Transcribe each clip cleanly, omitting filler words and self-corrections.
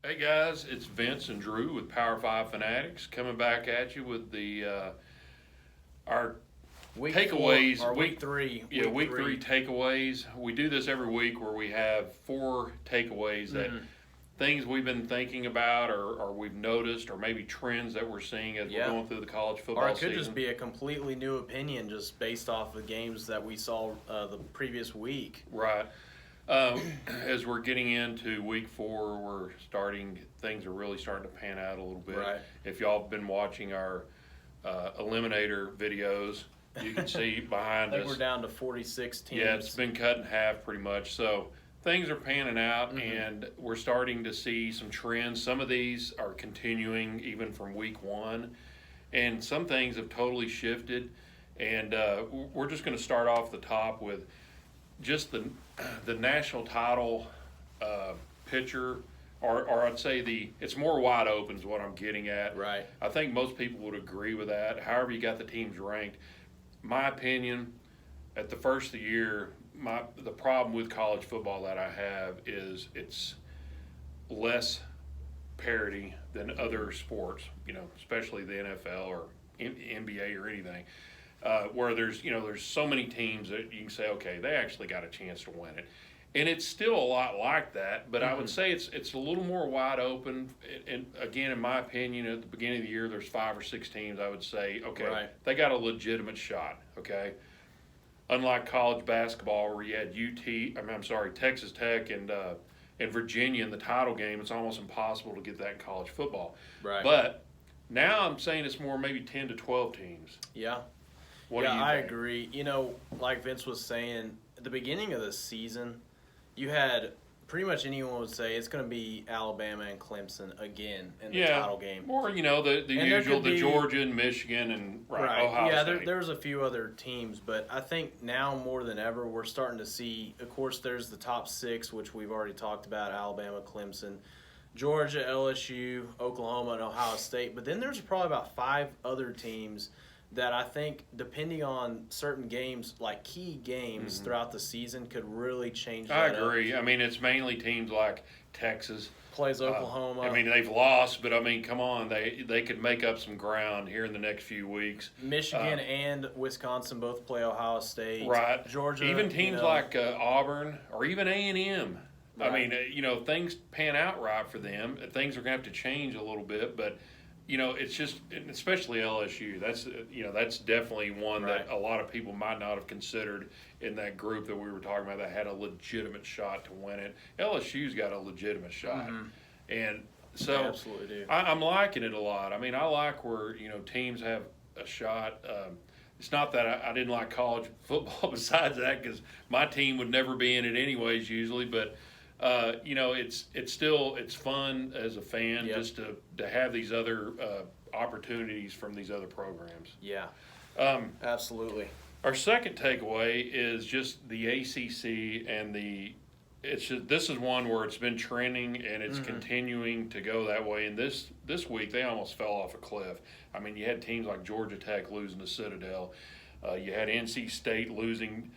Hey guys, it's Vince and Drew with Power Five Fanatics coming back at you with the our Week takeaways. four, or week three. Yeah, week three takeaways. We do this every week where we have four takeaways that things we've been thinking about or we've noticed or maybe trends that we're seeing as we're going through the college football Or it could season. just be a completely new opinion just based off the games that we saw the previous week. Right. As we're getting into week four, things are really starting to pan out a little bit. Right. If y'all have been watching our eliminator videos, you can see behind I think us. we're down to 46 teams. Yeah, it's been cut in half pretty much. So things are panning out, and we're starting to see some trends. Some of these are continuing even from week one, and some things have totally shifted. And we're just going to start off the top with just the national title picture, or I'd say it's more wide open is what I'm getting at. Right. I think most people would agree with that. However you got the teams ranked, my opinion, at the first of the year, the problem with college football that I have is it's less parity than other sports, especially the NFL or NBA or anything. Where there's so many teams that you can say, okay, they actually got a chance to win it, and it's still a lot like that. But I would say it's a little more wide open. And again, in my opinion, at the beginning of the year, there's 5 or 6 teams. I would say, okay, they got a legitimate shot. Okay, unlike college basketball where you had Texas Tech and Virginia in the title game, it's almost impossible to get that in college football. Right. But now I'm saying it's more maybe 10 to 12 teams. Yeah. What do you think? I agree. Like Vince was saying, at the beginning of the season, you had pretty much anyone would say it's going to be Alabama and Clemson again in the title game. Or, the usual, the Georgia and Michigan and Ohio State. There's a few other teams, but I think now more than ever we're starting to see, of course, there's the top 6, which we've already talked about, Alabama, Clemson, Georgia, LSU, Oklahoma, and Ohio State. But then there's probably about 5 other teams that I think, depending on certain games, like key games throughout the season, could really change that. I agree. I mean, it's mainly teams like Texas. Plays Oklahoma. They've lost, but, come on. They could make up some ground here in the next few weeks. Michigan and Wisconsin both play Ohio State. Right. Georgia. Even teams like Auburn or even A&M. Right. Things pan out right for them. Things are going to have to change a little bit, but – it's just, especially LSU. That's definitely one that a lot of people might not have considered in that group that we were talking about that had a legitimate shot to win it. LSU's got a legitimate shot, and so they absolutely do. I'm liking it a lot. I mean, I like where teams have a shot. It's not that I didn't like college football. Besides that, because my team would never be in it anyways, usually, but. It's fun as a fan just to have these other opportunities from these other programs. Yeah, absolutely. Our second takeaway is just the ACC and this is one where it's been trending and it's continuing to go that way. And this week they almost fell off a cliff. I mean, you had teams like Georgia Tech losing to Citadel. You had NC State losing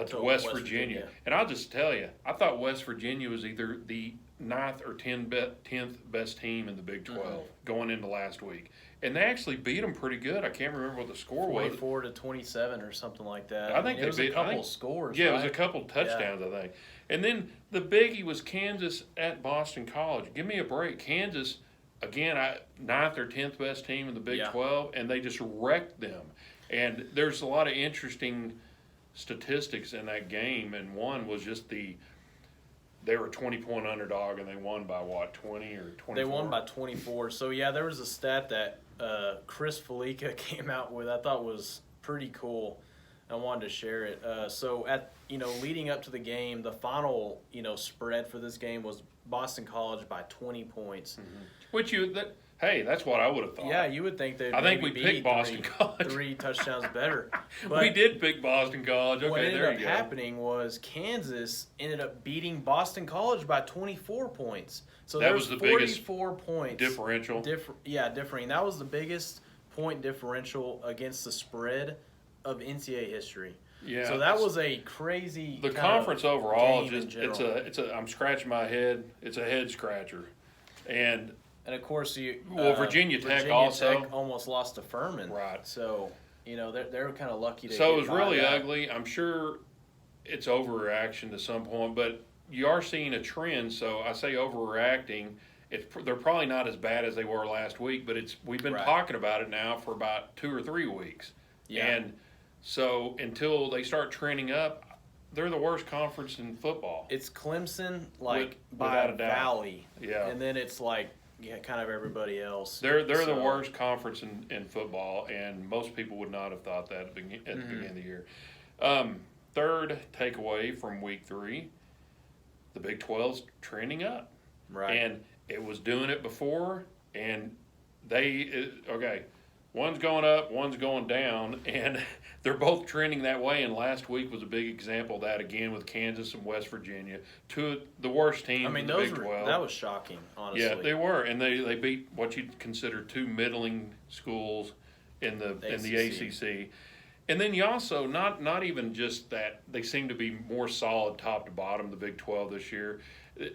to West Virginia. And I'll just tell you, I thought West Virginia was either the 9th or 10th best team in the Big 12 going into last week. And they actually beat them pretty good. I can't remember what the score was. 44-27 or something like that. I think it was a couple scores. Yeah, it was a couple touchdowns, I think. And then the biggie was Kansas at Boston College. Give me a break. Kansas, again, 9th or 10th best team in the Big 12, and they just wrecked them. And there's a lot of interesting statistics in that game, and one was just they were a 20-point underdog, and they won by 20 or 24? They won by 24. So, there was a stat that Chris Felica came out with I thought was pretty cool. I wanted to share it. So, leading up to the game, the final, spread for this game was Boston College by 20 points. Which hey, that's what I would have thought. Yeah, you would think they'd I think we picked Boston College. 3 touchdowns better. But we did pick Boston College. Okay, what there you go. ended up happening was Kansas ended up beating Boston College by 24 points. So that was the 44 points differential. Differing. That was the biggest point differential against the spread of NCAA history. Yeah. So that was a crazy. The conference overall, I'm scratching my head. It's a head scratcher. And of course, Virginia Tech also almost lost to Furman. Right. So, they're kind of lucky to So it was get by really that. ugly. I'm sure it's overreaction to some point, but you are seeing a trend. So I say overreacting. They're probably not as bad as they were last week, but we've been Right. talking about it now for about 2 or 3 weeks. Yeah. And so until they start trending up, they're the worst conference in football. It's Clemson, by without a doubt. Valley. Yeah. And then it's kind of everybody else. They're the worst conference in football, and most people would not have thought that at the beginning of the year. Third takeaway from week 3, the Big 12's trending up. Right. And it was doing it before, and one's going up, one's going down, and they're both trending that way. And last week was a big example of that again with Kansas and West Virginia, two of the worst teams in the Big 12. That was shocking, honestly. Yeah, they were, and they beat what you'd consider 2 middling schools in the ACC. And then you also not even just that, they seem to be more solid top to bottom, the Big 12 this year.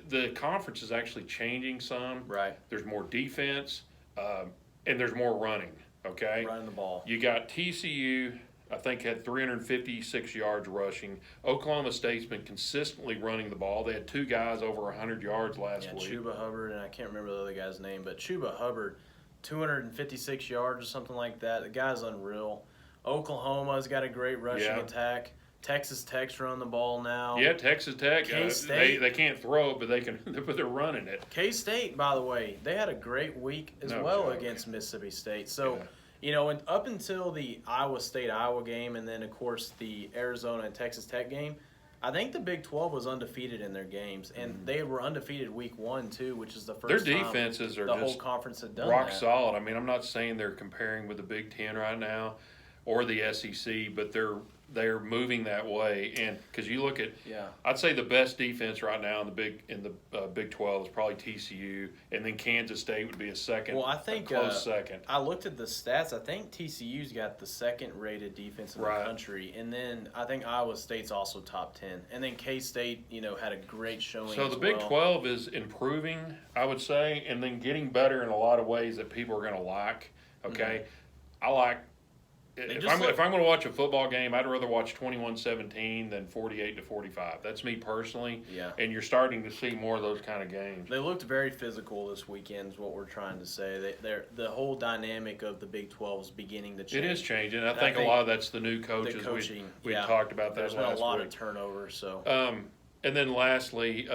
The conference is actually changing some. Right. There's more defense, and there's more running. Okay. Running the ball. You got TCU, I think, had 356 yards rushing. Oklahoma State's been consistently running the ball. They had 2 guys over 100 yards last week. Chuba Hubbard, and I can't remember the other guy's name, but Chuba Hubbard, 256 yards or something like that. The guy's unreal. Oklahoma's got a great rushing attack. Texas Tech's running the ball now. Yeah, Texas Tech. K-State. They can't throw it, but they're running it. K-State, by the way, they had a great week as well against Mississippi State. So, and up until the Iowa State-Iowa game, and then, of course, the Arizona and Texas Tech game, I think the Big 12 was undefeated in their games, and they were undefeated week 1 too, which is the first their time defenses are the just whole conference had done rock that. solid. I mean, I'm not saying they're comparing with the Big 10 right now or the SEC, but they're moving that way. And because you look at, I'd say the best defense right now in the Big 12 is probably TCU, and then Kansas State would be a second. Well, I think a close second. I looked at the stats. I think TCU's got the second-rated defense in the country, and then I think Iowa State's also top 10. And then K-State, had a great showing. So the Big 12 is improving, I would say, and then getting better in a lot of ways that people are going to like. Okay, I like. If I'm going to watch a football game, I'd rather watch 21-17 than 48-45. That's me personally. Yeah. And you're starting to see more of those kind of games. They looked very physical this weekend is what we're trying to say. The whole dynamic of the Big 12 is beginning to change. It is changing. I think a lot of that's the new coaches. The coaching. We talked about that last week. There's been a lot of turnover. So. And then lastly,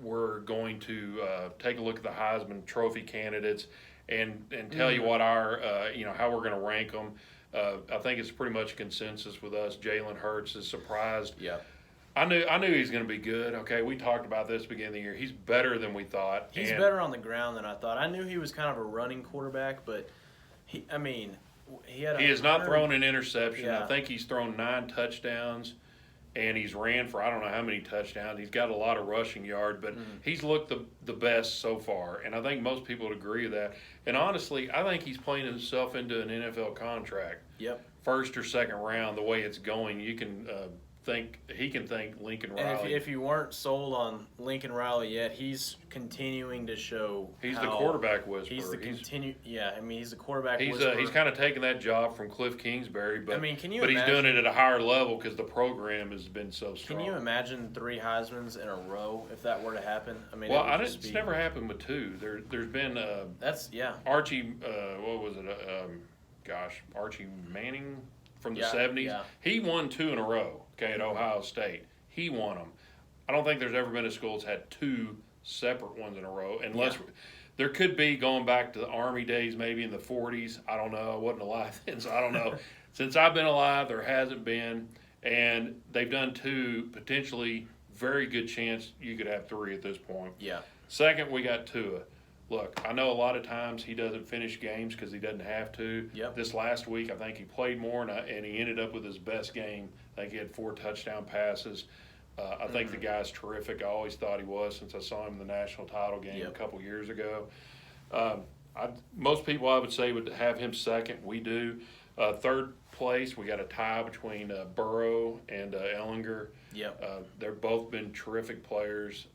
we're going to take a look at the Heisman Trophy candidates and tell you what our how we're going to rank them. I think it's pretty much a consensus with us. Jalen Hurts is surprised. Yeah. I knew he was going to be good. Okay, we talked about this beginning of the year. He's better than we thought. He's better on the ground than I thought. I knew he was kind of a running quarterback, but he has not thrown an interception. I think he's thrown 9 touchdowns, and he's ran for I don't know how many touchdowns. He's got a lot of rushing yard, but he's looked the best so far, and I think most people would agree with that. And honestly, I think he's playing himself into an NFL contract. Yep. First or second round, the way it's going, you can thank Lincoln Riley. And if you weren't sold on Lincoln Riley yet, he's continuing to show. He's the quarterback whisperer. He's the quarterback whisperer. He's kind of taken that job from Cliff Kingsbury, but can you but imagine, he's doing it at a higher level because the program has been so strong. Can you imagine 3 Heismans in a row if that were to happen? It's never happened with 2. There's been Archie. What was it? Archie Manning from the 70s. Yeah. He won 2 in a row. Okay, at Ohio State, he won them. I don't think there's ever been a school that's had 2 separate ones in a row, unless there could be going back to the Army days, maybe in the 40s. I don't know. I wasn't alive then, so I don't know. Since I've been alive, there hasn't been, and they've done 2. Potentially, very good chance you could have 3 at this point. Yeah. Second, we got Tua. Look, I know a lot of times he doesn't finish games because he doesn't have to. Yep. This last week, I think he played more, and he ended up with his best game. I think he had 4 touchdown passes. I think the guy's terrific. I always thought he was since I saw him in the national title game a couple years ago. Most people, I would say, would have him second. We do. Third place, we got a tie between Burrow and Ellinger. Yep. They've both been terrific players.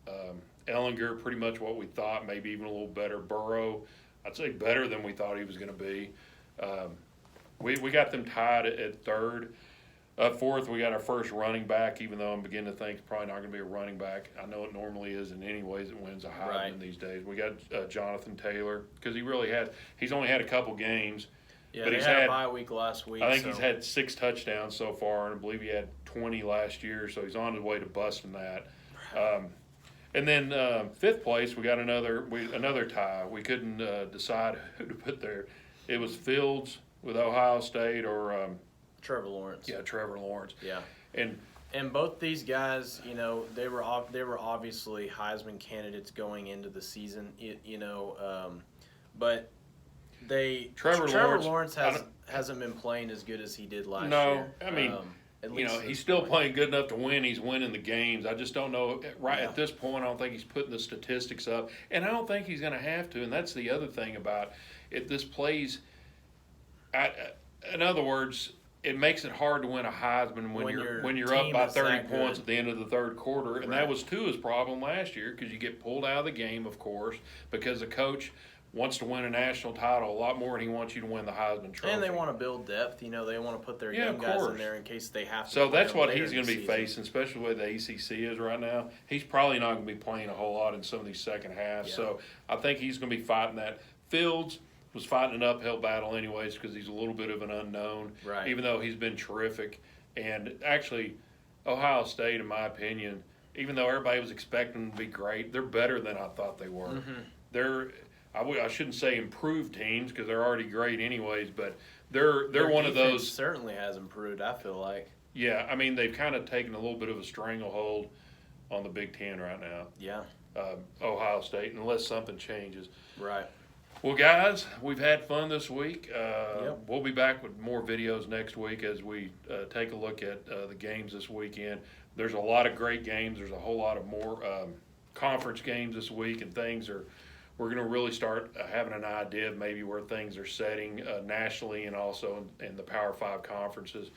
Ellinger, pretty much what we thought, maybe even a little better. Burrow, I'd say better than we thought he was going to be. We got them tied at third. Fourth, we got our first running back, even though I'm beginning to think it's probably not going to be a running back. I know it normally is in any ways it wins a Heisman Right. these days. We got Jonathan Taylor, because he's only had a couple games. Yeah, but they he's had a had, bye week last week. I think so. he's had 6 touchdowns so far, and I believe he had 20 last year, so he's on his way to busting that. And then fifth place, we got another tie. We couldn't decide who to put there. It was Fields with Ohio State or Trevor Lawrence. Trevor Lawrence. Yeah. And both these guys, they were obviously Heisman candidates going into the season, but Trevor Lawrence hasn't been playing as good as he did last year. No, I mean, at least he's still playing good enough to win. He's winning the games. I just don't know Yeah. at this point. I don't think he's putting the statistics up, and I don't think he's going to have to. And that's the other thing about it. This plays. In other words, it makes it hard to win a Heisman when you're up by 30 points at the end of the third quarter, and that was Tua's problem last year because you get pulled out of the game, of course, because the coach wants to win a national title a lot more than he wants you to win the Heisman Trophy. And they want to build depth. They want to put their young guys in there in case they have to. So that's what later he's going to be facing, especially where the ACC is right now. He's probably not going to be playing a whole lot in some of these second halves. Yeah. So I think he's going to be fighting that. Fields was fighting an uphill battle anyways because he's a little bit of an unknown, Right. even though he's been terrific. And actually, Ohio State, in my opinion, even though everybody was expecting them to be great, they're better than I thought they were. Mm-hmm. I shouldn't say improved teams because they're already great anyways, but they're Their one of defense those. certainly has improved, I feel like. Yeah, I mean they've kind of taken a little bit of a stranglehold on the Big Ten right now. Yeah. Ohio State, unless something changes. Right. Well, guys, we've had fun this week. Yep. We'll be back with more videos next week as we take a look at the games this weekend. There's a lot of great games. There's a whole lot of more conference games this week, and we're going to really start having an idea of maybe where things are setting nationally and also in the Power 5 conferences.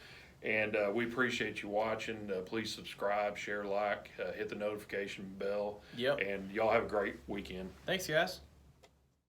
And we appreciate you watching. Please subscribe, share, like, hit the notification bell. Yep. And y'all have a great weekend. Thanks, guys.